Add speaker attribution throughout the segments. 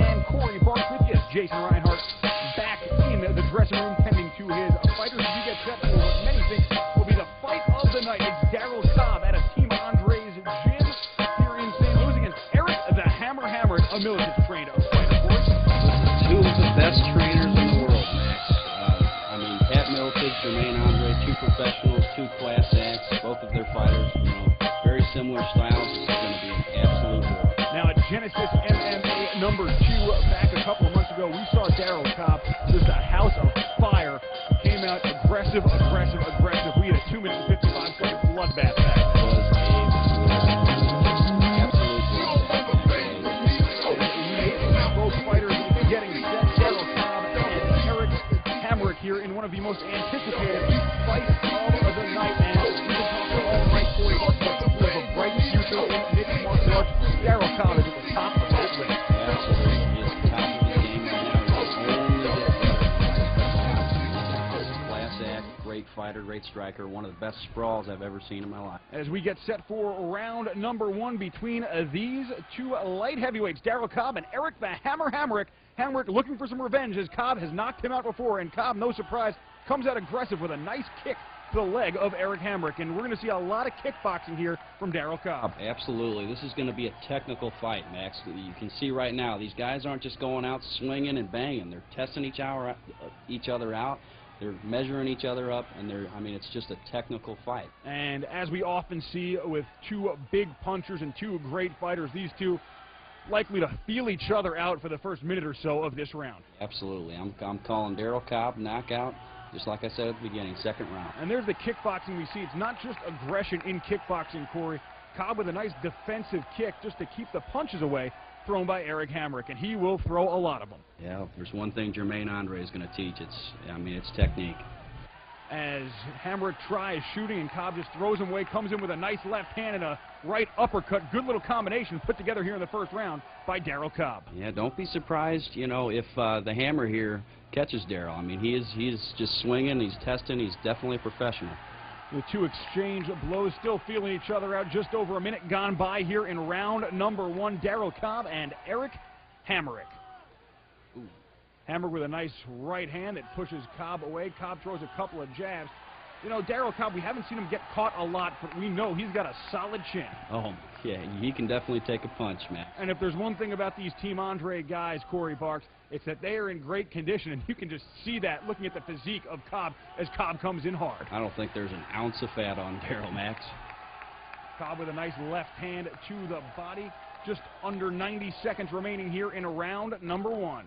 Speaker 1: and Corey Barks with you. Jason Reinhardt back in the dressing room tending to his fighters as we get set for what many think will be the fight of the night. It's Darryl Cobb out of Team Andre's gym here in St. Louis against Eric the Hammer, a military-trained fighter.
Speaker 2: Two of the best trainers in the world, Max. I mean, Pat Miletich, Jermaine Andre, two professionals, two class acts, both of their fighters, very similar styles. This is going to be an absolute war.
Speaker 1: Now at Genesis MMA number 2, back a couple of months ago, we saw Darryl Cobb, just a house of fire. Came out aggressive. We had a 2-minute and 55-second bloodbath back. Both fighters getting set. Darryl Cobb and Eric Hammer here in one of the most anticipated fights of the night. And all right for you. We have a bright future in mixed martial arts. Darryl Cobb is at the top of that list.
Speaker 2: Absolutely. He is the top of his game right now. Class act, great fighter, great striker, one of the best sprawls I've ever seen in my life.
Speaker 1: As we get set for round number 1 between these two light heavyweights, Darryl Cobb and Eric the Hammer Hamrick. Hamrick looking for some revenge as Cobb has knocked him out before, and Cobb, no surprise, comes out aggressive with a nice kick to the leg of Eric Hamrick, and we're going to see a lot of kickboxing here from Darryl Cobb.
Speaker 2: Absolutely. This is going to be a technical fight, Max. You can see right now, these guys aren't just going out swinging and banging. They're testing each other out. They're measuring each other up, and it's just a technical fight.
Speaker 1: And as we often see with two big punchers and two great fighters, these two likely to feel each other out for the first minute or so of this round.
Speaker 2: Absolutely. I'm calling Darryl Cobb knockout, just like I said at the beginning, second round.
Speaker 1: And there's the kickboxing we see. It's not just aggression in kickboxing, Corey. Cobb with a nice defensive kick just to keep the punches away, thrown by Eric Hamrick, and he will throw a lot of them.
Speaker 2: Yeah, there's one thing Jermaine Andre is going to teach. It's technique.
Speaker 1: As Hamrick tries shooting and Cobb just throws him away, comes in with a nice left hand and a right uppercut. Good little combination put together here in the first round by Darryl Cobb.
Speaker 2: Yeah, don't be surprised, if the Hammer here catches Darryl. He's just swinging, he's testing, he's definitely a professional.
Speaker 1: The two exchange blows, still feeling each other out. Just over a minute gone by here in round number 1. Darryl Cobb and Eric Hamrick. Hammer with a nice right hand that pushes Cobb away. Cobb throws a couple of jabs. Darryl Cobb, we haven't seen him get caught a lot, but we know he's got a solid chin.
Speaker 2: Oh, yeah, he can definitely take a punch, man.
Speaker 1: And if there's one thing about these Team Andre guys, Corey Barks, it's that they are in great condition, and you can just see that looking at the physique of Cobb as Cobb comes in hard.
Speaker 2: I don't think there's an ounce of fat on Darryl, Max.
Speaker 1: Cobb with a nice left hand to the body. Just under 90 seconds remaining here in round number 1.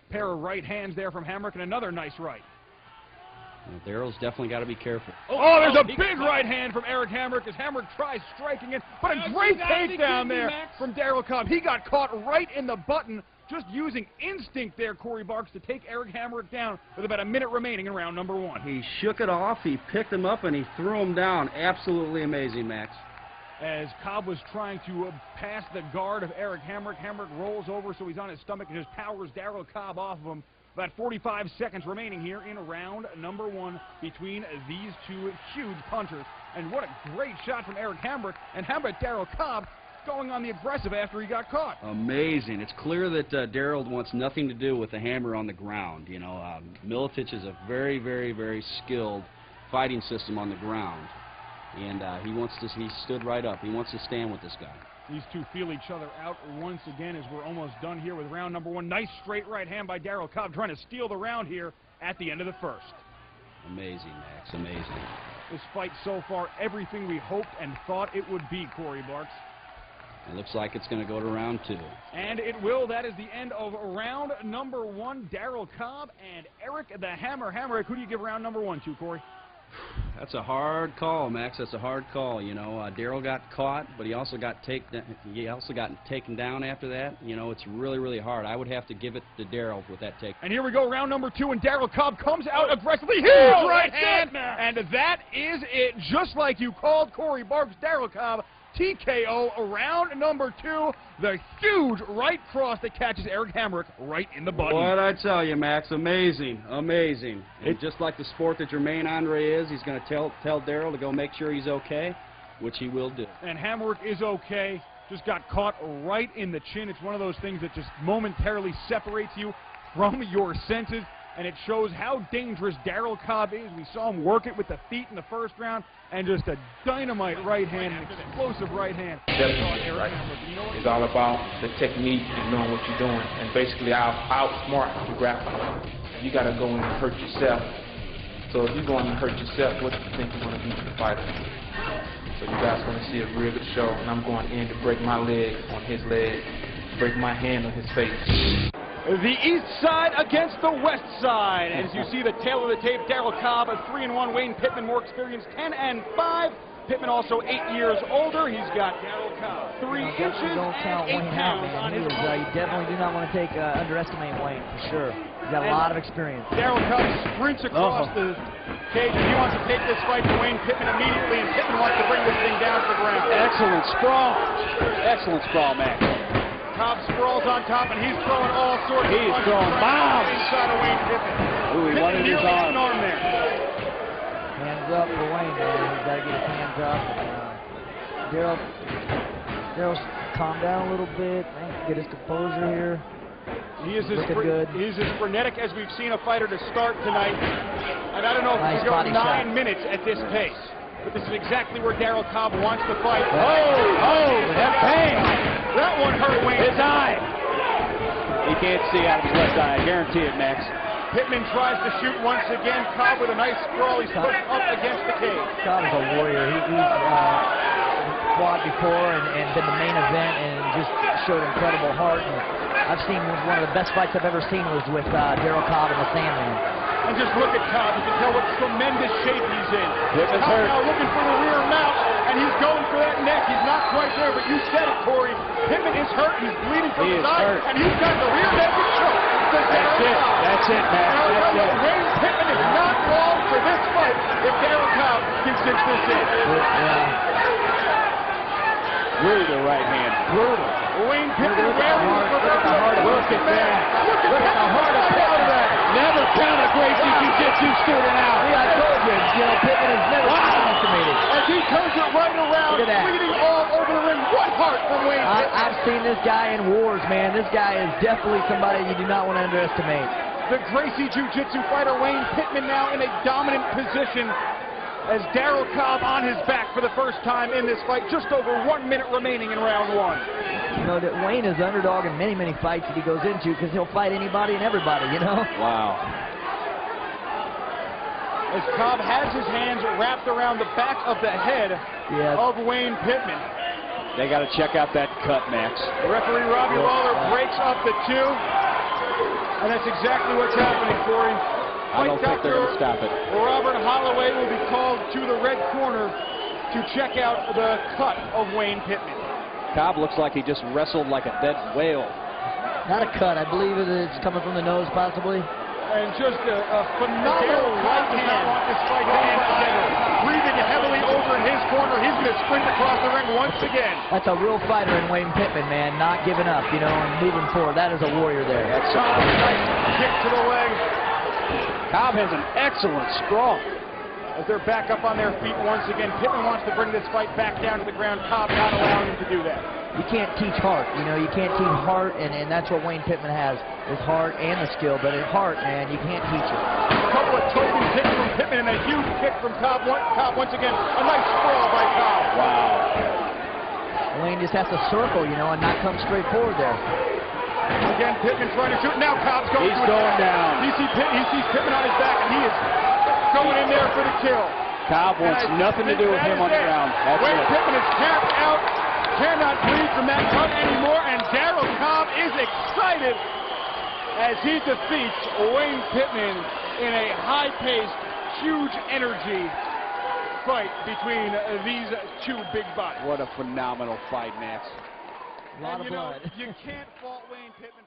Speaker 1: Pair of right hands there from Hamrick, and another nice right.
Speaker 2: Darryl's definitely got to be careful.
Speaker 1: Oh, there's a big right hand from Eric Hamrick as Hamrick tries striking it, but a great takedown there from Darryl Cobb. He got caught right in the button, just using instinct there, Corey Barks, to take Eric Hamrick down with about a minute remaining in round number 1.
Speaker 2: He shook it off, he picked him up, and he threw him down. Absolutely amazing, Max.
Speaker 1: As Cobb was trying to pass the guard of Eric Hamrick, Hamrick rolls over so he's on his stomach and just powers Darryl Cobb off of him. About 45 seconds remaining here in round number 1 between these two huge punchers. And what a great shot from Eric Hamrick, and how about Darryl Cobb going on the aggressive after he got caught?
Speaker 2: Amazing. It's clear that Darryl wants nothing to do with the Hammer on the ground. Miletich is a very, very, very skilled fighting system on the ground. And he stood right up. He wants to stand with this guy.
Speaker 1: These two feel each other out once again as we're almost done here with round number 1. Nice straight right hand by Darryl Cobb, trying to steal the round here at the end of the first.
Speaker 2: Amazing, Max, amazing.
Speaker 1: This fight so far, everything we hoped and thought it would be, Corey Barks.
Speaker 2: It looks like it's going to go to round 2.
Speaker 1: And it will. That is the end of round number 1. Darryl Cobb and Eric the Hammer Hamrick. Who do you give round number 1 to, Corey?
Speaker 2: That's a hard call, Max. That's a hard call. Darryl got caught, but he also got taken down after that. It's really, really hard. I would have to give it to Darryl with that take.
Speaker 1: And here we go, round number 2, and Darryl Cobb comes out aggressively. Huge right hand, and that is it. Just like you called, Corey Barks, Darryl Cobb TKO round number 2. The huge right cross that catches Eric Hamrick right in the button.
Speaker 2: What I tell you, Max, amazing, amazing. And just like the sport that Jermaine Andre is, he's going to tell Darryl to go make sure he's okay, which he will do.
Speaker 1: And Hamrick is okay. just got caught right in the chin. It's one of those things that just momentarily separates you from your senses, and it shows how dangerous Darryl Cobb is. We saw him work it with the feet in the first round, and just a dynamite right hand, an explosive right hand.
Speaker 3: Definitely, right. It's all about the technique and knowing what you're doing, and basically outsmart the grappler. You got to go in and hurt yourself. So if you're going to hurt yourself, what do you think you're going to do to the fighter? So you guys are going to see a real good show, and I'm going in to break my leg on his leg, break my hand on his face.
Speaker 1: The east side against the west side. As you see the tail of the tape, Darryl Cobb, a 3-1. Wayne Pittman, more experienced, 10-5. Pittman also 8 years older. He's got Darryl Cobb 3 inches
Speaker 4: don't count
Speaker 1: and 8
Speaker 4: Wayne out,
Speaker 1: pounds on
Speaker 4: man.
Speaker 1: his
Speaker 4: You definitely do not want to underestimate Wayne, for sure. He's got a lot of experience.
Speaker 1: Darryl Cobb sprints across the cage, and he wants to take this fight to Wayne Pittman immediately, and Pittman wants to bring this thing down to the ground.
Speaker 2: Excellent sprawl. Excellent sprawl, Max.
Speaker 1: Cobb sprawls on top, and he's throwing all sorts of punches.
Speaker 2: He's throwing bombs
Speaker 1: inside of Wayne Pittman.
Speaker 2: Ooh, he wanted his arm.
Speaker 1: There.
Speaker 4: Hands up for Wayne, man. He's got to get his hands up. Darryl's calm down a little bit, man. Get his composure here.
Speaker 1: He is as frenetic as we've seen a fighter to start tonight. And I don't know if
Speaker 4: nice
Speaker 1: we go 9
Speaker 4: shot.
Speaker 1: minutes at this pace. But this is exactly where Darryl Cobb wants to fight.
Speaker 2: That pain.
Speaker 1: That one hurt Wayne.
Speaker 2: His eye. He can't see out of his left eye. I guarantee it, Max.
Speaker 1: Pittman tries to shoot once again. Cobb with a nice sprawl. He's pushed up against the cage.
Speaker 4: Cobb is a warrior. He's fought before and been the main event and just showed incredible heart. And I've seen one of the best fights I've ever seen was with Darryl Cobb and the Sandman.
Speaker 1: And just look at Cobb. You can tell what tremendous shape he's in.
Speaker 2: Pittman's
Speaker 1: Cobb
Speaker 2: hurt.
Speaker 1: now looking for the rear mount, and he's going for that neck. He's not quite there, but you said it, Corey. Pittman is hurt. He's bleeding from his eye, and he's got the rear naked choke.
Speaker 2: That's it. That's it, Max. That's it.
Speaker 1: Wayne Pittman is not wrong for this fight if Darryl Cobb can cinch this in.
Speaker 2: Brutal right hand. Brutal.
Speaker 1: Wayne Pittman wearing the heart.
Speaker 2: Look at that.
Speaker 1: Look at the heart of that.
Speaker 2: Never count a Gracie Jiu-Jitsu student out.
Speaker 4: Yeah, I told you, Pittman has never been underestimated.
Speaker 1: As he turns it right around,
Speaker 4: Look at that.
Speaker 1: bleeding all over the ring. What heart from Wayne Pittman.
Speaker 4: I've seen this guy in wars, man. This guy is definitely somebody you do not want to underestimate.
Speaker 1: The Gracie Jiu-Jitsu fighter Wayne Pittman now in a dominant position as Darryl Cobb on his back for the first time in this fight. Just over 1 minute remaining in round 1.
Speaker 4: You know that Wayne is the underdog in many, many fights that he goes into because he'll fight anybody and everybody, you know?
Speaker 2: Wow.
Speaker 1: As Cobb has his hands wrapped around the back of the head of Wayne Pittman.
Speaker 2: They got to check out that cut, Max.
Speaker 1: Referee Robbie Lawler breaks up the 2. And that's exactly what's happening, Corey.
Speaker 2: I don't think they're going to stop it.
Speaker 1: Robert Holloway will be called to the red corner to check out the cut of Wayne Pittman.
Speaker 2: Cobb looks like he just wrestled like a dead whale.
Speaker 4: Not a cut. I believe it's coming from the nose, possibly.
Speaker 1: And just a phenomenal right hand. Does not want this fight to end together. Breathing heavily over in his corner. He's going to sprint across the ring once again.
Speaker 4: That's a real fighter in Wayne Pittman, man. Not giving up, you know, and moving forward. That is a warrior there.
Speaker 1: That's Cobb with a nice kick to the leg.
Speaker 2: Cobb has an excellent sprawl.
Speaker 1: As they're back up on their feet once again, Pittman wants to bring this fight back down to the ground. Cobb not allowing him to do that.
Speaker 4: You can't teach heart, you know. You can't teach heart, and that's what Wayne Pittman has, his heart and the skill. But his heart, man, you can't teach it.
Speaker 1: A couple of token kicks from Pittman and a huge kick from Cobb. Cobb once again, a nice sprawl by Cobb.
Speaker 2: Wow.
Speaker 4: Wayne just has to circle, you know, and not come straight forward there.
Speaker 1: Again, Pittman trying to shoot. Now Cobb's going
Speaker 2: He's going down.
Speaker 1: He sees Pittman on his back, and he is going in there for the kill.
Speaker 2: Cobb wants nothing to do with him on the ground. That's
Speaker 1: Wayne
Speaker 2: it.
Speaker 1: Pittman is tapped out, cannot breathe from that cut anymore, and Darryl Cobb is excited as he defeats Wayne Pittman in a high-paced, huge energy fight between these two big bodies.
Speaker 2: What a phenomenal fight, Max.
Speaker 4: A lot of blood.
Speaker 1: You can't fault Wayne Pittman.